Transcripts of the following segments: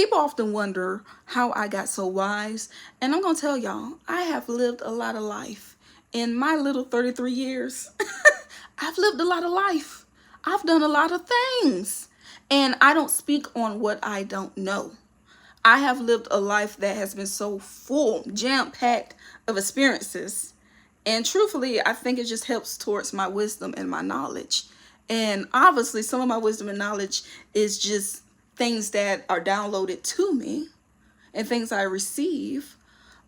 People often wonder how I got so wise, and I'm gonna tell y'all, I have lived a lot of life. In my little 33 years, I've lived a lot of life. I've done a lot of things. And I don't speak on what I don't know. I have lived a life that has been so full, jam-packed of experiences. And truthfully, I think it just helps towards my wisdom and my knowledge. And obviously, some of my wisdom and knowledge is just things that are downloaded to me and things I receive.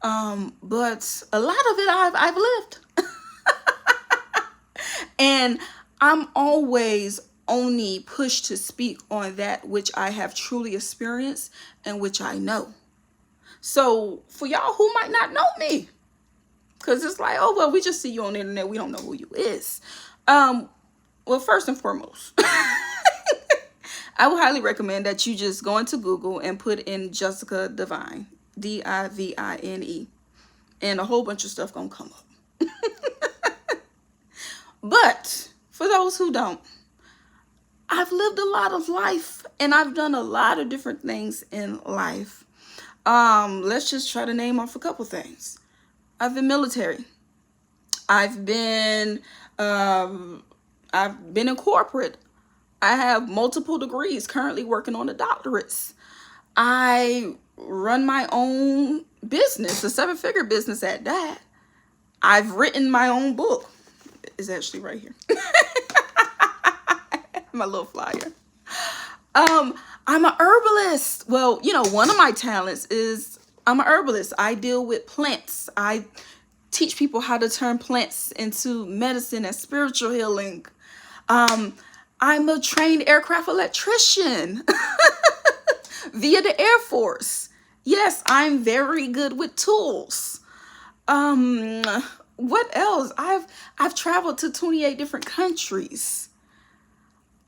But a lot of it I've lived. And I'm always only pushed to speak on that which I have truly experienced and which I know. So for y'all who might not know me, because it's like, oh, well, we just see you on the internet. We don't know who you is. Well, first and foremost, I would highly recommend that you just go into Google and put in Jessica Divine, Divine, and a whole bunch of stuff gonna come up. But for those who don't, I've lived a lot of life and I've done a lot of different things in life. Let's just try to name off a couple things. I've been military. I've been in corporate. I have multiple degrees, currently working on the doctorates. I run my own business, a 7-figure business at that. I've written my own book. It's actually right here. My little flyer. I'm an herbalist. Well, you know, one of my talents is I'm an herbalist. I deal with plants. I teach people how to turn plants into medicine and spiritual healing. I'm a trained aircraft electrician via the Air Force. Yes, I'm very good with tools. What else? I've traveled to 28 different countries.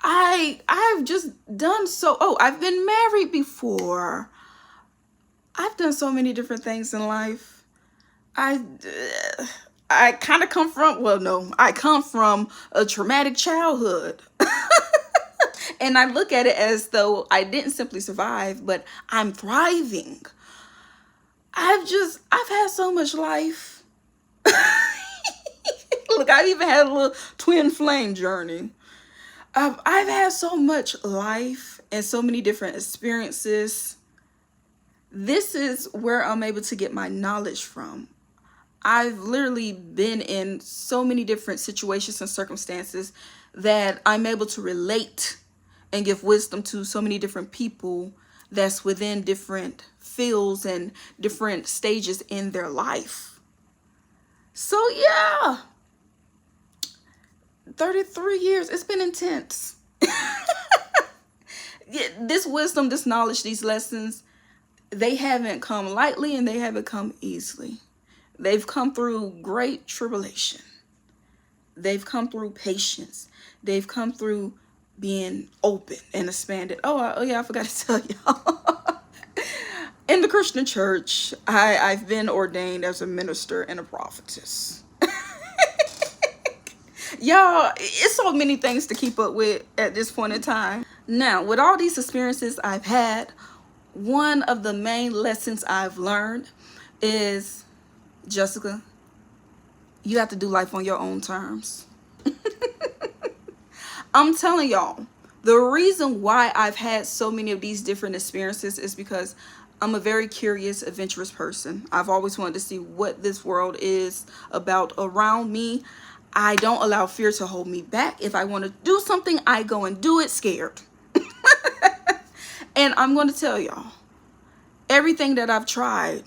I've just done so. Oh, I've been married before. I've done so many different things in life. I kind of come from, well, no, I come from a traumatic childhood. And I look at it as though I didn't simply survive, but I'm thriving. I've had so much life. Look, I've even had a little twin flame journey. I've had so much life and so many different experiences. This is where I'm able to get my knowledge from. I've literally been in so many different situations and circumstances that I'm able to relate and give wisdom to so many different people that's within different fields and different stages in their life. So yeah, 33 years, it's been intense. This wisdom, this knowledge, these lessons, they haven't come lightly and they haven't come easily. They've come through great tribulation. They've come through patience. They've come through being open and expanded. Oh yeah, I forgot to tell y'all. In the Christian church, I've been ordained as a minister and a prophetess. Y'all, it's so many things to keep up with at this point in time. Now, with all these experiences I've had, one of the main lessons I've learned is, Jessica, you have to do life on your own terms. I'm telling y'all, the reason why I've had so many of these different experiences is because I'm a very curious, adventurous person. I've always wanted to see what this world is about around me. I don't allow fear to hold me back. If I want to do something, I go and do it scared. And I'm going to tell y'all, everything that I've tried,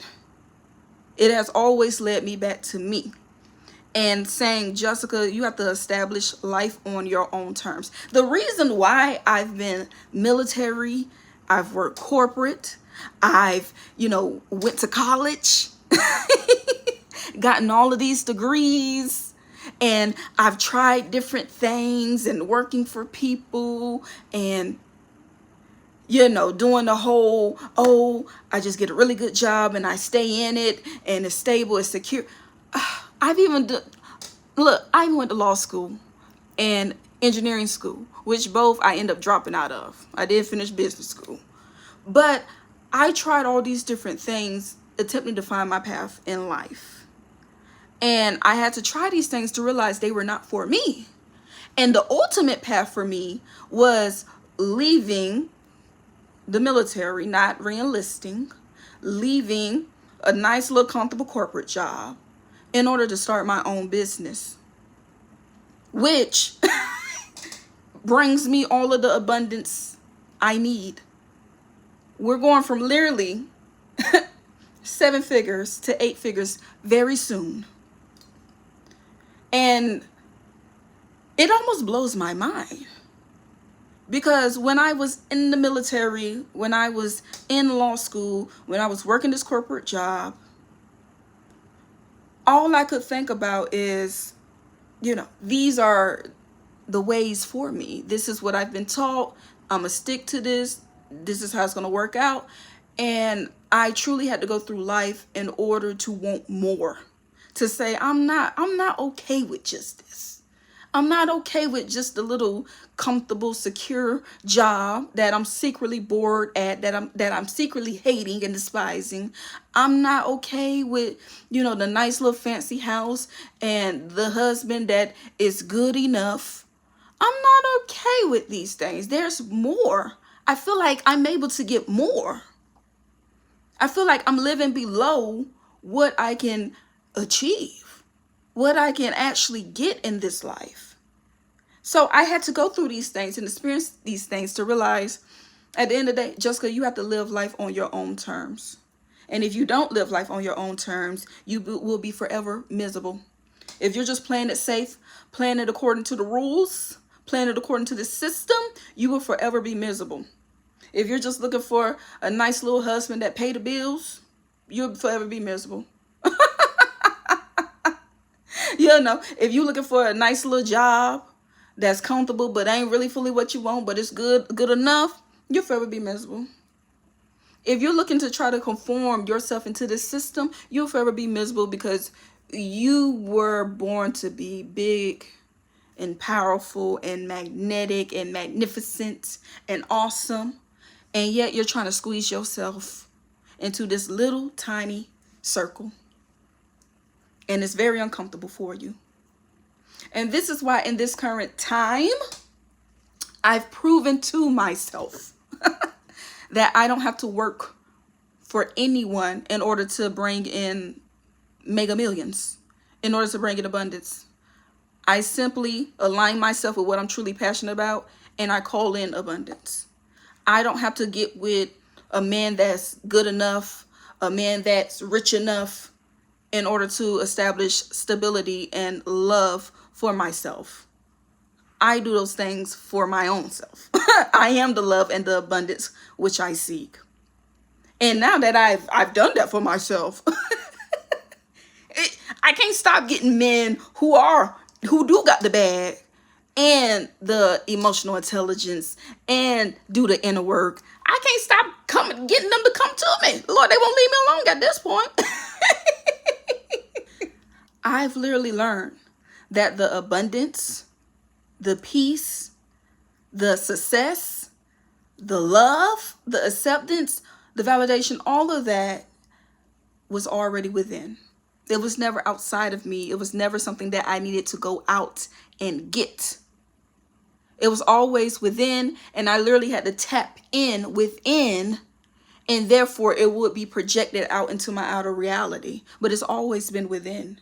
it has always led me back to me. And saying, Jessica, you have to establish life on your own terms. The reason why I've been military, I've worked corporate, I've, went to college, gotten all of these degrees, and I've tried different things and working for people and, doing the whole, I just get a really good job and I stay in it and it's stable, it's secure. I even went to law school and engineering school, which both I end up dropping out of. I did finish business school. But I tried all these different things attempting to find my path in life. And I had to try these things to realize they were not for me. And the ultimate path for me was leaving the military, not re-enlisting, leaving a nice little comfortable corporate job in order to start my own business, which brings me all of the abundance I need. We're going from literally 7 figures to 8 figures very soon. And it almost blows my mind. Because when I was in the military, when I was in law school, when I was working this corporate job, all I could think about is, these are the ways for me. This is what I've been taught. I'm going to stick to this. This is how it's going to work out. And I truly had to go through life in order to want more. To say, I'm not okay with just this. I'm not okay with just a little comfortable, secure job that I'm secretly bored at, that I'm secretly hating and despising. I'm not okay with, the nice little fancy house and the husband that is good enough. I'm not okay with these things. There's more. I feel like I'm able to get more. I feel like I'm living below what I can achieve, what I can actually get in this life. So I had to go through these things and experience these things to realize at the end of the day, Jessica, you have to live life on your own terms. And if you don't live life on your own terms, you will be forever miserable. If you're just playing it safe, playing it according to the rules, playing it according to the system, you will forever be miserable. If you're just looking for a nice little husband that pay the bills, you'll forever be miserable. If you're looking for a nice little job that's comfortable but ain't really fully what you want, but it's good enough, you'll forever be miserable. If you're looking to try to conform yourself into this system, you'll forever be miserable because you were born to be big and powerful and magnetic and magnificent and awesome, and yet you're trying to squeeze yourself into this little tiny circle, and it's very uncomfortable for you. And this is why in this current time, I've proven to myself that I don't have to work for anyone in order to bring in mega millions, in order to bring in abundance. I simply align myself with what I'm truly passionate about, and I call in abundance. I don't have to get with a man that's good enough, a man that's rich enough in order to establish stability and love for myself. I do those things for my own self. I am the love and the abundance which I seek. And now that I've done that for myself, I can't stop getting men who do got the bag and the emotional intelligence and do the inner work. I can't stop getting them to come to me. Lord, they won't leave me alone at this point. I've literally learned that the abundance, the peace, the success, the love, the acceptance, the validation, all of that was already within. It was never outside of me. It was never something that I needed to go out and get. It was always within, and I literally had to tap in within, and therefore it would be projected out into my outer reality. But it's always been within.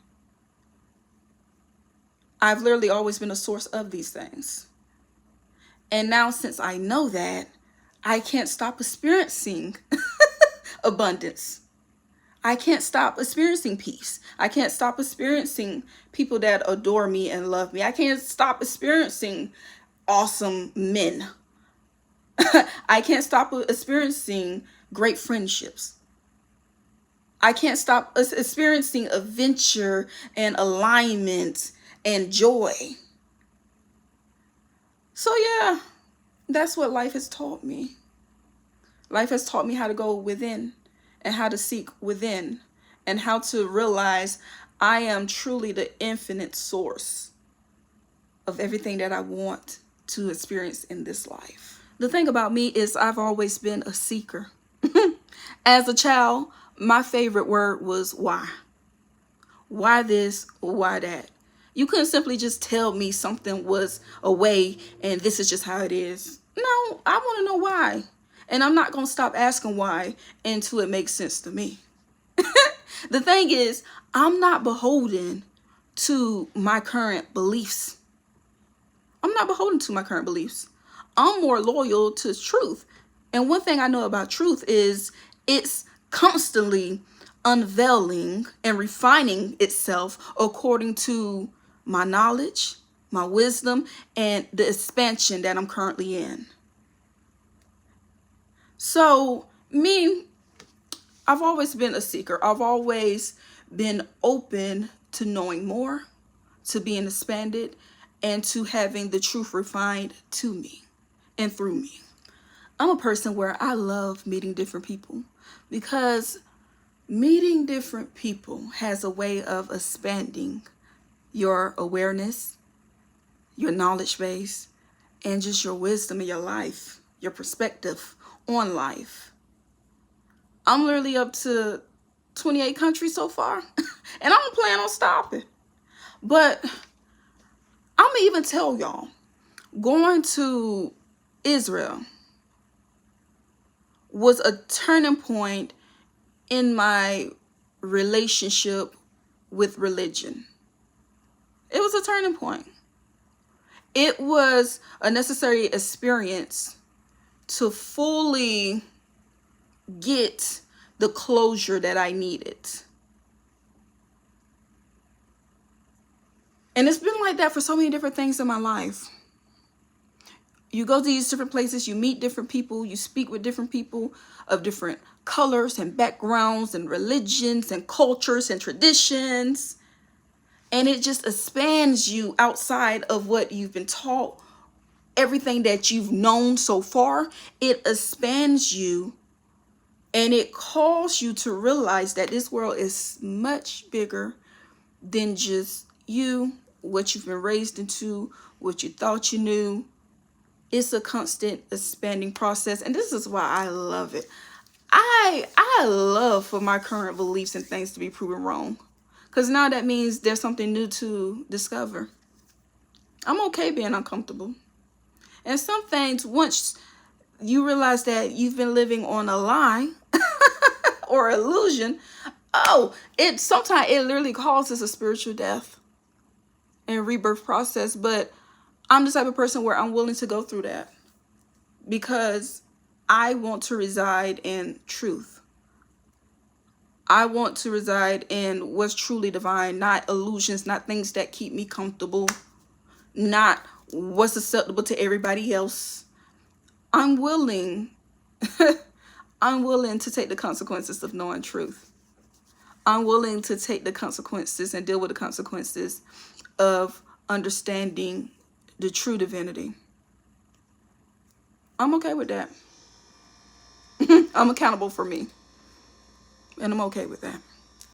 I've literally always been a source of these things. And now since I know that, I can't stop experiencing abundance. I can't stop experiencing peace. I can't stop experiencing people that adore me and love me. I can't stop experiencing awesome men. I can't stop experiencing great friendships. I can't stop experiencing adventure and alignment and joy. So yeah, that's what life has taught me. Life has taught me how to go within and how to seek within and how to realize I am truly the infinite source of everything that I want to experience in this life. The thing about me is I've always been a seeker. As a child, my favorite word was why. Why this? Why that? You couldn't simply just tell me something was a way and this is just how it is. No, I want to know why. And I'm not going to stop asking why until it makes sense to me. The thing is, I'm not beholden to my current beliefs. I'm not beholden to my current beliefs. I'm more loyal to truth. And one thing I know about truth is it's constantly unveiling and refining itself according to my knowledge, my wisdom, and the expansion that I'm currently in. So, me, I've always been a seeker. I've always been open to knowing more, to being expanded, and to having the truth refined to me and through me. I'm a person where I love meeting different people because meeting different people has a way of expanding your awareness, your knowledge base, and just your wisdom in your life, your perspective on life. I'm literally up to 28 countries so far, and I don't plan on stopping. But I'm gonna even tell y'all, going to Israel was a turning point in my relationship with religion. It was a turning point. It was a necessary experience to fully get the closure that I needed. And it's been like that for so many different things in my life. You go to these different places, you meet different people, you speak with different people of different colors and backgrounds and religions and cultures and traditions. And it just expands you outside of what you've been taught, everything that you've known so far. It expands you and it calls you to realize that this world is much bigger than just you, what you've been raised into, what you thought you knew. It's a constant expanding process, and this is why I love it. I love for my current beliefs and things to be proven wrong, because now that means there's something new to discover. I'm okay being uncomfortable. And some things, once you realize that you've been living on a lie or illusion, sometimes it literally causes a spiritual death and rebirth process. But I'm the type of person where I'm willing to go through that because I want to reside in truth. I want to reside in what's truly divine, not illusions, not things that keep me comfortable, not what's acceptable to everybody else. I'm willing to take the consequences of knowing truth. I'm willing to take the consequences and deal with the consequences of understanding the true divinity. I'm okay with that. I'm accountable for me. And I'm okay with that.